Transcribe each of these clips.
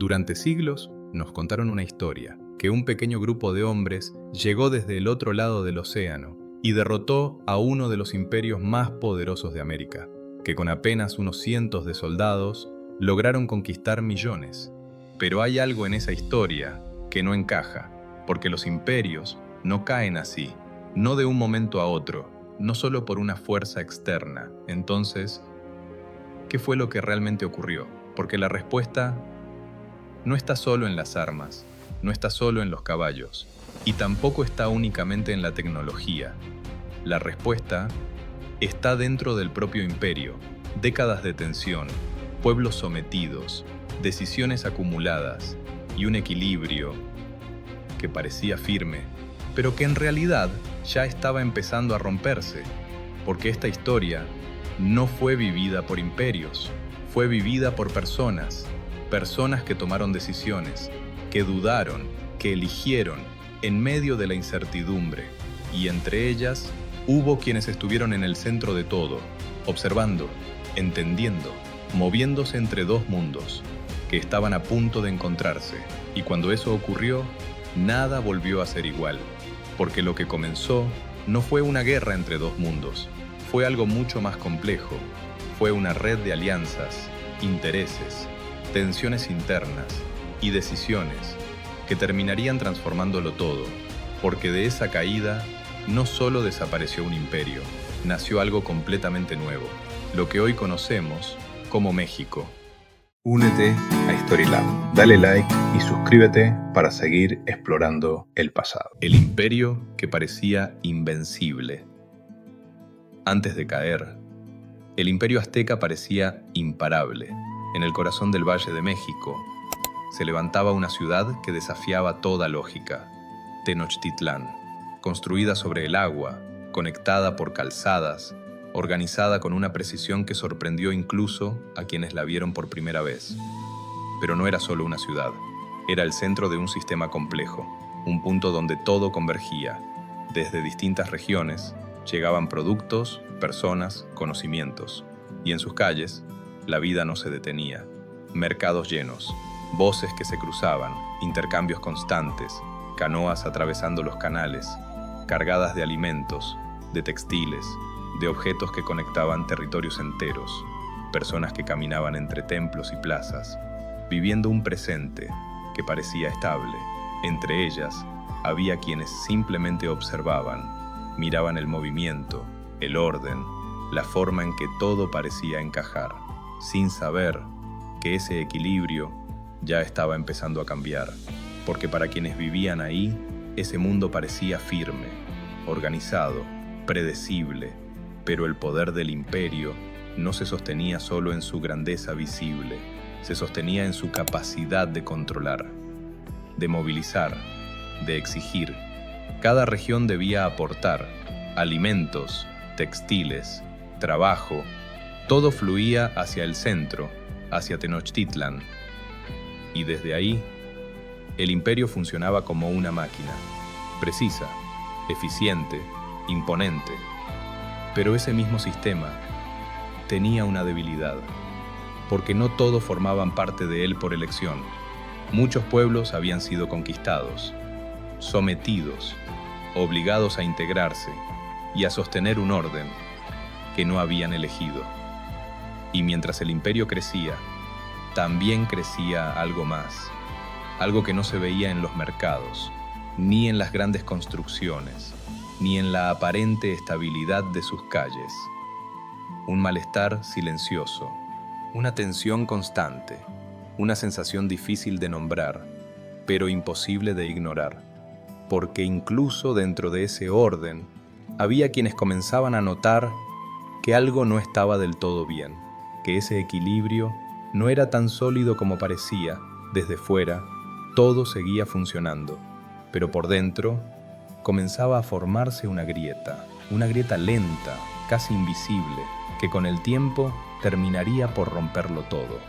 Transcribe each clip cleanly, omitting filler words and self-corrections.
Durante siglos nos contaron una historia, que un pequeño grupo de hombres llegó desde el otro lado del océano y derrotó a uno de los imperios más poderosos de América, que con apenas unos cientos de soldados lograron conquistar millones. Pero hay algo en esa historia que no encaja, porque los imperios no caen así, no de un momento a otro, no solo por una fuerza externa. Entonces, ¿qué fue lo que realmente ocurrió? Porque la respuesta no está solo en las armas, no está solo en los caballos, y tampoco está únicamente en la tecnología. La respuesta está dentro del propio imperio: décadas de tensión, pueblos sometidos, decisiones acumuladas y un equilibrio que parecía firme, pero que en realidad ya estaba empezando a romperse, porque esta historia no fue vivida por imperios, fue vivida por personas que tomaron decisiones, que dudaron, que eligieron en medio de la incertidumbre, y entre ellas hubo quienes estuvieron en el centro de todo, observando, entendiendo, moviéndose entre dos mundos que estaban a punto de encontrarse. Y cuando eso ocurrió, nada volvió a ser igual, porque lo que comenzó no fue una guerra entre dos mundos, fue algo mucho más complejo. Fue una red de alianzas, intereses, tensiones internas y decisiones que terminarían transformándolo todo, porque de esa caída no solo desapareció un imperio, nació algo completamente nuevo, lo que hoy conocemos como México. Únete a Storylab, dale like y suscríbete para seguir explorando el pasado. El imperio que parecía invencible. Antes de caer, el imperio azteca parecía imparable. En el corazón del Valle de México se levantaba una ciudad que desafiaba toda lógica: Tenochtitlán, construida sobre el agua, conectada por calzadas, organizada con una precisión que sorprendió incluso a quienes la vieron por primera vez. Pero no era solo una ciudad, era el centro de un sistema complejo, un punto donde todo convergía. Desde distintas regiones llegaban productos, personas, conocimientos, y en sus calles la vida no se detenía. Mercados llenos, voces que se cruzaban, intercambios constantes, canoas atravesando los canales, cargadas de alimentos, de textiles, de objetos que conectaban territorios enteros, personas que caminaban entre templos y plazas, viviendo un presente que parecía estable. Entre ellas, había quienes simplemente observaban, miraban el movimiento, el orden, la forma en que todo parecía encajar, sin saber que ese equilibrio ya estaba empezando a cambiar, porque para quienes vivían ahí, ese mundo parecía firme, organizado, predecible, pero el poder del imperio no se sostenía solo en su grandeza visible, se sostenía en su capacidad de controlar, de movilizar, de exigir. Cada región debía aportar alimentos, textiles, trabajo. Todo fluía hacia el centro, hacia Tenochtitlán. Y desde ahí, el imperio funcionaba como una máquina, precisa, eficiente, imponente. Pero ese mismo sistema tenía una debilidad, porque no todos formaban parte de él por elección. Muchos pueblos habían sido conquistados, sometidos, obligados a integrarse y a sostener un orden que no habían elegido. Y mientras el imperio crecía, también crecía algo más, algo que no se veía en los mercados, ni en las grandes construcciones, ni en la aparente estabilidad de sus calles. Un malestar silencioso, una tensión constante, una sensación difícil de nombrar, pero imposible de ignorar, porque incluso dentro de ese orden había quienes comenzaban a notar que algo no estaba del todo bien, que ese equilibrio no era tan sólido como parecía. Desde fuera, todo seguía funcionando, pero por dentro comenzaba a formarse una grieta lenta, casi invisible, que con el tiempo terminaría por romperlo todo.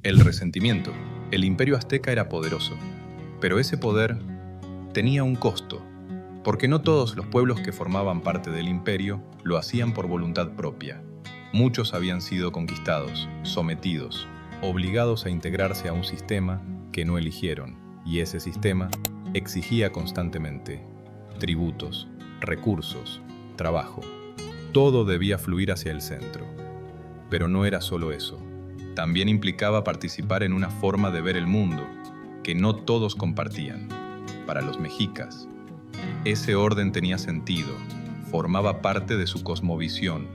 El resentimiento. El imperio azteca era poderoso, pero ese poder tenía un costo, porque no todos los pueblos que formaban parte del imperio lo hacían por voluntad propia. Muchos habían sido conquistados, sometidos, obligados a integrarse a un sistema que no eligieron, y ese sistema exigía constantemente tributos, recursos, trabajo. Todo debía fluir hacia el centro. Pero no era solo eso. También implicaba participar en una forma de ver el mundo que no todos compartían. Para los mexicas, ese orden tenía sentido, formaba parte de su cosmovisión,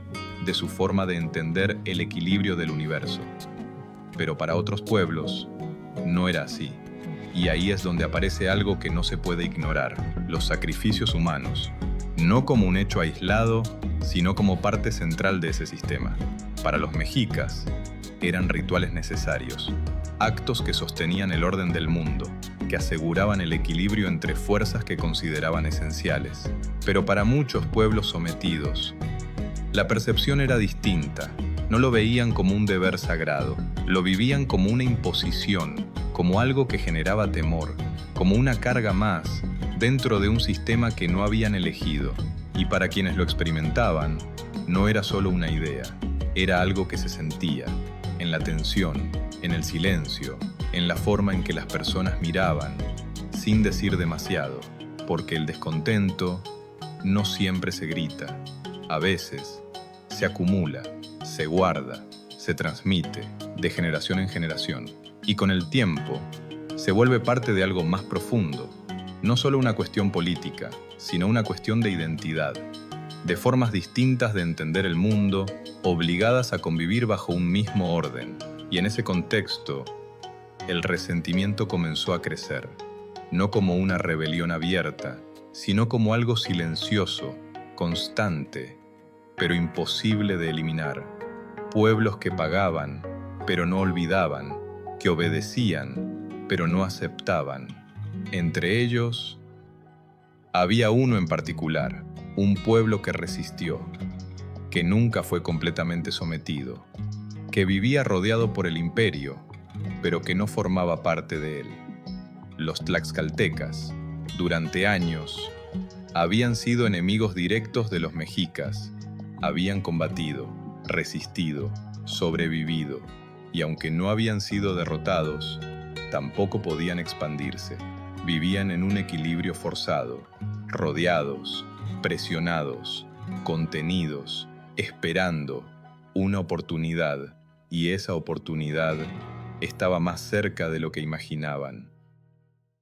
de su forma de entender el equilibrio del universo. Pero para otros pueblos, no era así. Y ahí es donde aparece algo que no se puede ignorar: los sacrificios humanos, no como un hecho aislado, sino como parte central de ese sistema. Para los mexicas, eran rituales necesarios, actos que sostenían el orden del mundo, que aseguraban el equilibrio entre fuerzas que consideraban esenciales. Pero para muchos pueblos sometidos, la percepción era distinta. No lo veían como un deber sagrado, lo vivían como una imposición, como algo que generaba temor, como una carga más dentro de un sistema que no habían elegido. Y para quienes lo experimentaban, no era solo una idea, era algo que se sentía, en la tensión, en el silencio, en la forma en que las personas miraban, sin decir demasiado, porque el descontento no siempre se grita, a veces se acumula, se guarda, se transmite de generación en generación, y con el tiempo se vuelve parte de algo más profundo, no solo una cuestión política, sino una cuestión de identidad, de formas distintas de entender el mundo, obligadas a convivir bajo un mismo orden. Y en ese contexto, el resentimiento comenzó a crecer, no como una rebelión abierta, sino como algo silencioso, constante, pero imposible de eliminar. Pueblos que pagaban, pero no olvidaban, que obedecían, pero no aceptaban. Entre ellos, había uno en particular, un pueblo que resistió, que nunca fue completamente sometido, que vivía rodeado por el imperio, pero que no formaba parte de él. Los tlaxcaltecas, durante años, habían sido enemigos directos de los mexicas, habían combatido, resistido, sobrevivido, y aunque no habían sido derrotados, tampoco podían expandirse. Vivían en un equilibrio forzado, rodeados, presionados, contenidos, esperando una oportunidad, y esa oportunidad estaba más cerca de lo que imaginaban.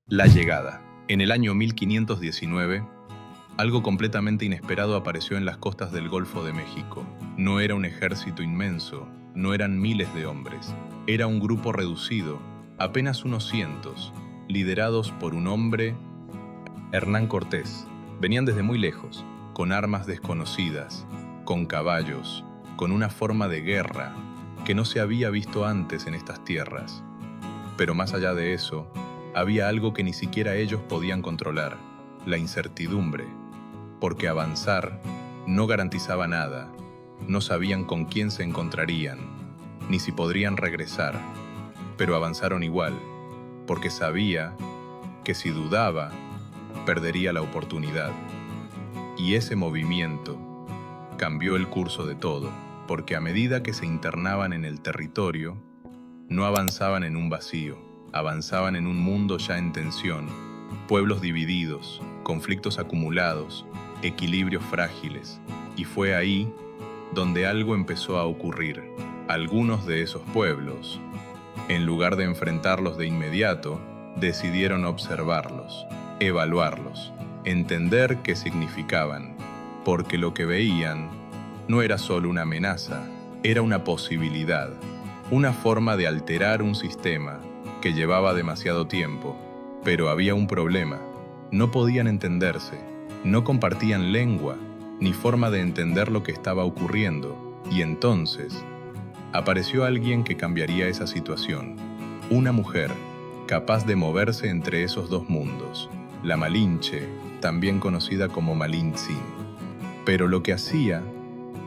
La llegada. En el año 1519, algo completamente inesperado apareció en las costas del Golfo de México. No era un ejército inmenso, no eran miles de hombres, era un grupo reducido, apenas unos cientos, liderados por un hombre, Hernán Cortés. Venían desde muy lejos, con armas desconocidas, con caballos, con una forma de guerra que no se había visto antes en estas tierras. Pero más allá de eso, había algo que ni siquiera ellos podían controlar: la incertidumbre, porque avanzar no garantizaba nada, no sabían con quién se encontrarían, ni si podrían regresar, pero avanzaron igual, porque sabía que si dudaba, perdería la oportunidad. Y ese movimiento cambió el curso de todo, porque a medida que se internaban en el territorio, no avanzaban en un vacío, avanzaban en un mundo ya en tensión, pueblos divididos, conflictos acumulados, equilibrios frágiles. Y fue ahí donde algo empezó a ocurrir. Algunos de esos pueblos, en lugar de enfrentarlos de inmediato, decidieron observarlos, evaluarlos, entender qué significaban, porque lo que veían no era solo una amenaza, era una posibilidad, una forma de alterar un sistema que llevaba demasiado tiempo. Pero había un problema: no podían entenderse, no compartían lengua ni forma de entender lo que estaba ocurriendo. Y entonces apareció alguien que cambiaría esa situación, una mujer capaz de moverse entre esos dos mundos, la Malinche, también conocida como Malintzin. Pero lo que hacía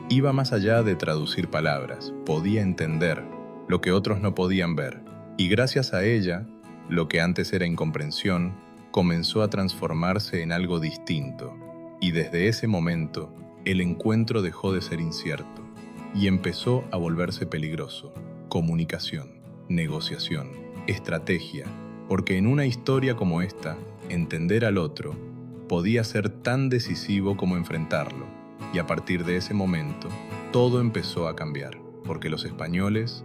iba más allá de traducir palabras, podía entender lo que otros no podían ver, y gracias a ella, lo que antes era incomprensión, comenzó a transformarse en algo distinto, y desde ese momento, el encuentro dejó de ser incierto, y empezó a volverse peligroso. Comunicación. negociación, estrategia, porque en una historia como esta, entender al otro podía ser tan decisivo como enfrentarlo, y a partir de ese momento, todo empezó a cambiar, porque los españoles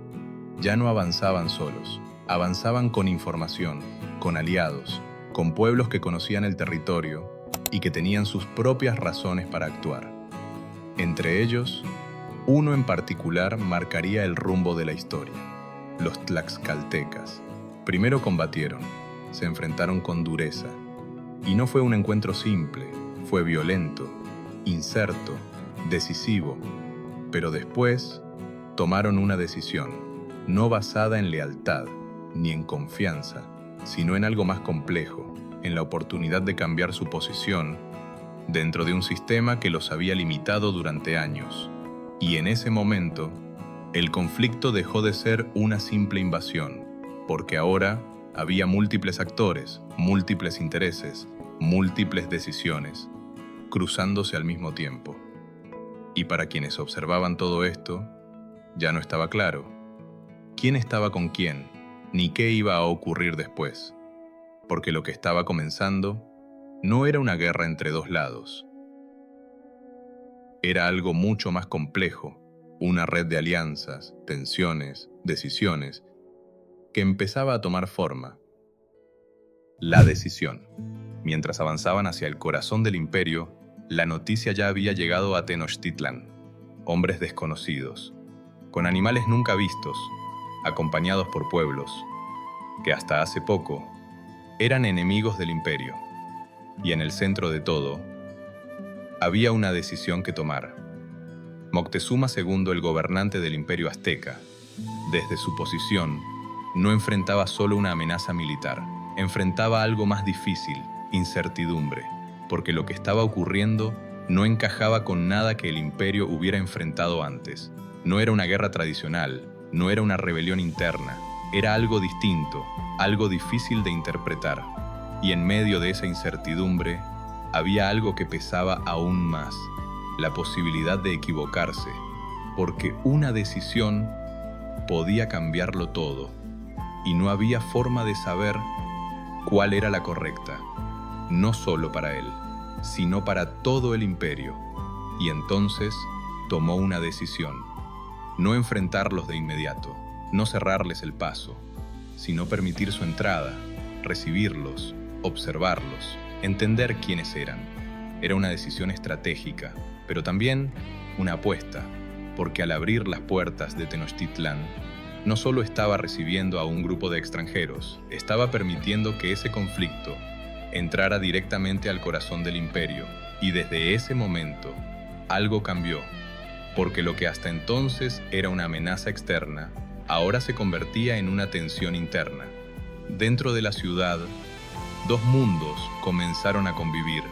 ya no avanzaban solos, avanzaban con información, con aliados, con pueblos que conocían el territorio y que tenían sus propias razones para actuar. Entre ellos, uno en particular marcaría el rumbo de la historia: los tlaxcaltecas. Primero combatieron, se enfrentaron con dureza, y no fue un encuentro simple, fue violento, incerto, decisivo, pero después tomaron una decisión, no basada en lealtad ni en confianza, sino en algo más complejo, en la oportunidad de cambiar su posición dentro de un sistema que los había limitado durante años. Y en ese momento, el conflicto dejó de ser una simple invasión, porque ahora había múltiples actores, múltiples intereses, múltiples decisiones, cruzándose al mismo tiempo. Y para quienes observaban todo esto, ya no estaba claro quién estaba con quién, ni qué iba a ocurrir después, porque lo que estaba comenzando no era una guerra entre dos lados. Era algo mucho más complejo, una red de alianzas, tensiones, decisiones, que empezaba a tomar forma. La decisión. Mientras avanzaban hacia el corazón del imperio, la noticia ya había llegado a Tenochtitlan. Hombres desconocidos, con animales nunca vistos, acompañados por pueblos, que hasta hace poco eran enemigos del imperio. Y en el centro de todo, había una decisión que tomar. Moctezuma II, el gobernante del imperio azteca, desde su posición, no enfrentaba solo una amenaza militar, enfrentaba algo más difícil: incertidumbre, porque lo que estaba ocurriendo no encajaba con nada que el imperio hubiera enfrentado antes. No era una guerra tradicional, no era una rebelión interna, era algo distinto, algo difícil de interpretar. Y en medio de esa incertidumbre, había algo que pesaba aún más: la posibilidad de equivocarse, porque una decisión podía cambiarlo todo, y no había forma de saber cuál era la correcta, no solo para él, sino para todo el imperio. Y entonces tomó una decisión: no enfrentarlos de inmediato, no cerrarles el paso, sino permitir su entrada, recibirlos, observarlos, entender quiénes eran. Era una decisión estratégica, pero también una apuesta, porque al abrir las puertas de Tenochtitlán, no solo estaba recibiendo a un grupo de extranjeros, estaba permitiendo que ese conflicto entrara directamente al corazón del imperio. Y desde ese momento, algo cambió, porque lo que hasta entonces era una amenaza externa, ahora se convertía en una tensión interna. Dentro de la ciudad, dos mundos comenzaron a convivir,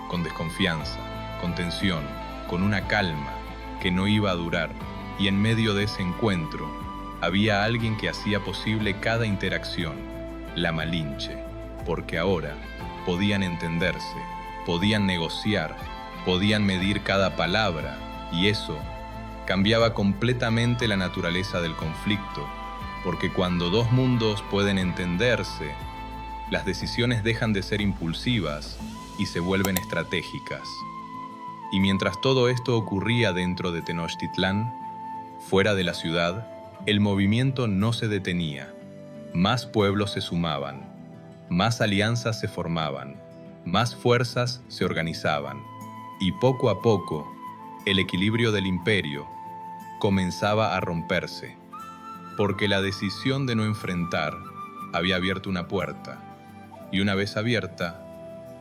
con desconfianza, con tensión, con una calma que no iba a durar, y en medio de ese encuentro había alguien que hacía posible cada interacción: la Malinche, porque ahora podían entenderse, podían negociar, podían medir cada palabra, y eso cambiaba completamente la naturaleza del conflicto, porque cuando dos mundos pueden entenderse, las decisiones dejan de ser impulsivas y se vuelven estratégicas. Y mientras todo esto ocurría dentro de Tenochtitlán, fuera de la ciudad, el movimiento no se detenía. Más pueblos se sumaban, más alianzas se formaban, más fuerzas se organizaban, y poco a poco, el equilibrio del imperio comenzaba a romperse, porque la decisión de no enfrentar había abierto una puerta, y una vez abierta,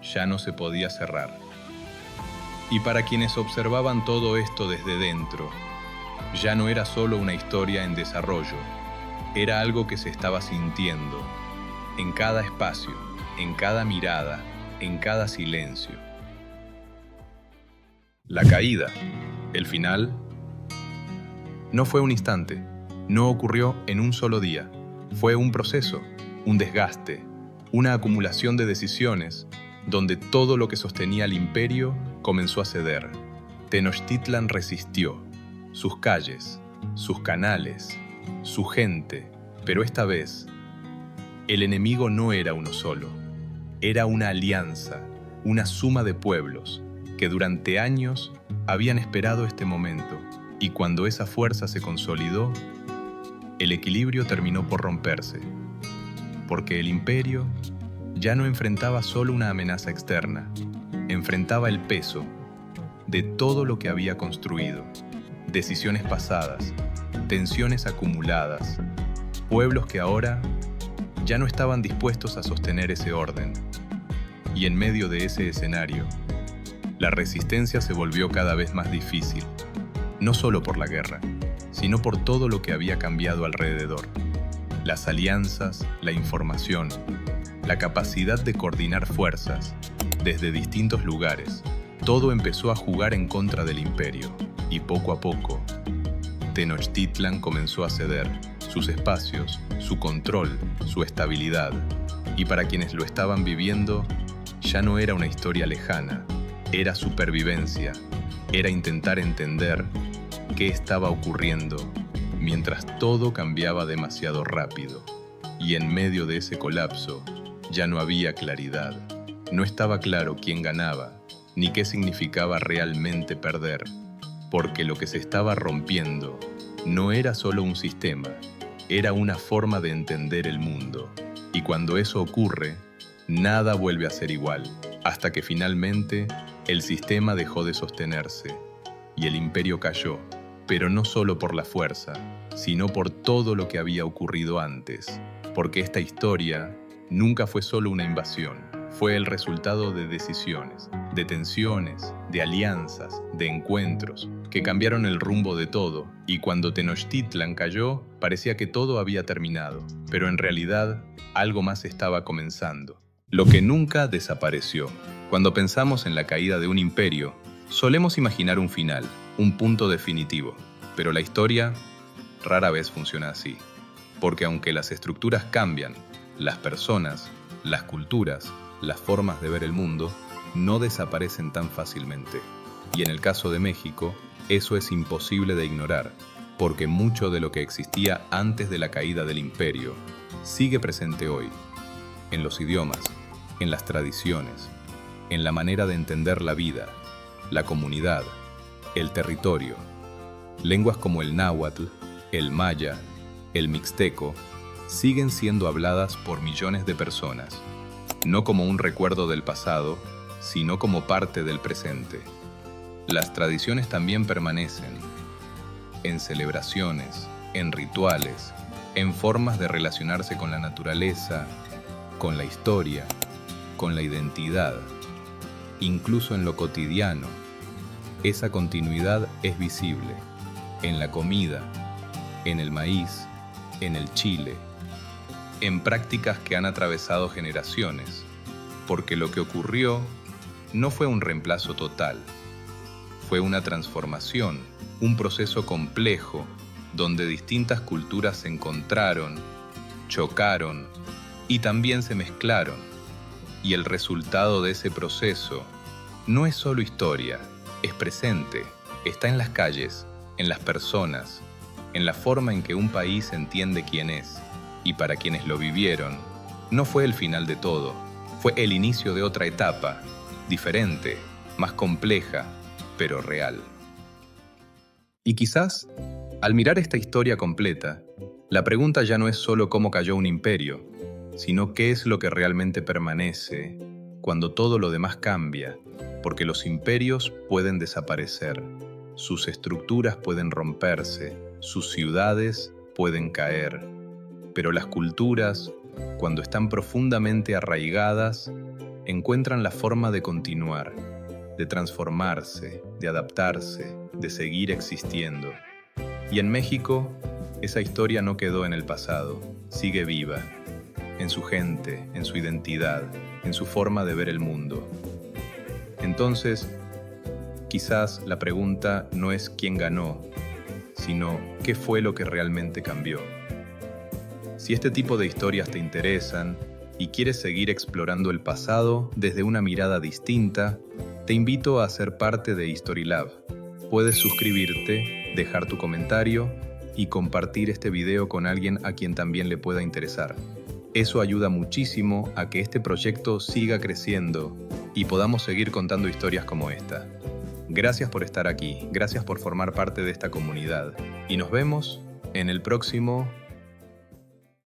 ya no se podía cerrar. Y para quienes observaban todo esto desde dentro, ya no era solo una historia en desarrollo, era algo que se estaba sintiendo, en cada espacio, en cada mirada, en cada silencio. La caída, el final, no fue un instante, no ocurrió en un solo día, fue un proceso, un desgaste, una acumulación de decisiones, donde todo lo que sostenía al imperio comenzó a ceder. Tenochtitlan resistió. Sus calles, sus canales, su gente, Pero esta vez, el enemigo no era uno solo, era una alianza, una suma de pueblos que durante años habían esperado este momento, y cuando esa fuerza se consolidó, el equilibrio terminó por romperse, porque el imperio ya no enfrentaba solo una amenaza externa, enfrentaba el peso de todo lo que había construido, decisiones pasadas, tensiones acumuladas, pueblos que ahora ya no estaban dispuestos a sostener ese orden. Y en medio de ese escenario, la resistencia se volvió cada vez más difícil, no solo por la guerra, sino por todo lo que había cambiado alrededor. Las alianzas, la información, la capacidad de coordinar fuerzas desde distintos lugares, todo empezó a jugar en contra del imperio, y poco a poco, Tenochtitlan comenzó a ceder sus espacios, su control, su estabilidad, y para quienes lo estaban viviendo, ya no era una historia lejana, era supervivencia, era intentar entender qué estaba ocurriendo mientras todo cambiaba demasiado rápido. Y en medio de ese colapso ya no había claridad. No estaba claro quién ganaba, ni qué significaba realmente perder, porque lo que se estaba rompiendo no era solo un sistema, era una forma de entender el mundo. Y cuando eso ocurre, nada vuelve a ser igual, hasta que finalmente el sistema dejó de sostenerse y el imperio cayó, pero no solo por la fuerza, sino por todo lo que había ocurrido antes, porque esta historia nunca fue solo una invasión, fue el resultado de decisiones, de tensiones, de alianzas, de encuentros, que cambiaron el rumbo de todo, y cuando Tenochtitlan cayó, parecía que todo había terminado, pero en realidad algo más estaba comenzando. Lo que nunca desapareció. Cuando pensamos en la caída de un imperio, solemos imaginar un final, un punto definitivo, pero la historia rara vez funciona así, porque aunque las estructuras cambian, las personas, las culturas, las formas de ver el mundo, no desaparecen tan fácilmente. Y en el caso de México, eso es imposible de ignorar, porque mucho de lo que existía antes de la caída del imperio sigue presente hoy, en los idiomas, en las tradiciones, en la manera de entender la vida, la comunidad, el territorio. Lenguas como el náhuatl, el maya, el mixteco, siguen siendo habladas por millones de personas, no como un recuerdo del pasado, sino como parte del presente. Las tradiciones también permanecen en celebraciones, en rituales, en formas de relacionarse con la naturaleza, con la historia, con la identidad, incluso en lo cotidiano. Esa continuidad es visible en la comida, en el maíz, en el chile, en prácticas que han atravesado generaciones, porque lo que ocurrió no fue un reemplazo total, fue una transformación, un proceso complejo donde distintas culturas se encontraron, chocaron y también se mezclaron. Y el resultado de ese proceso no es solo historia, es presente, está en las calles, en las personas, en la forma en que un país entiende quién es. Y para quienes lo vivieron, no fue el final de todo, fue el inicio de otra etapa, diferente, más compleja, pero real. Y quizás, al mirar esta historia completa, la pregunta ya no es solo cómo cayó un imperio, sino qué es lo que realmente permanece cuando todo lo demás cambia, porque los imperios pueden desaparecer, sus estructuras pueden romperse, sus ciudades pueden caer, pero las culturas, cuando están profundamente arraigadas, encuentran la forma de continuar, de transformarse, de adaptarse, de seguir existiendo. Y en México, esa historia no quedó en el pasado, sigue viva, en su gente, en su identidad, en su forma de ver el mundo. Entonces, quizás la pregunta no es quién ganó, sino qué fue lo que realmente cambió. Si este tipo de historias te interesan y quieres seguir explorando el pasado desde una mirada distinta, te invito a ser parte de History Lab. Puedes suscribirte, dejar tu comentario y compartir este video con alguien a quien también le pueda interesar. Eso ayuda muchísimo a que este proyecto siga creciendo y podamos seguir contando historias como esta. Gracias por estar aquí, gracias por formar parte de esta comunidad y nos vemos en el próximo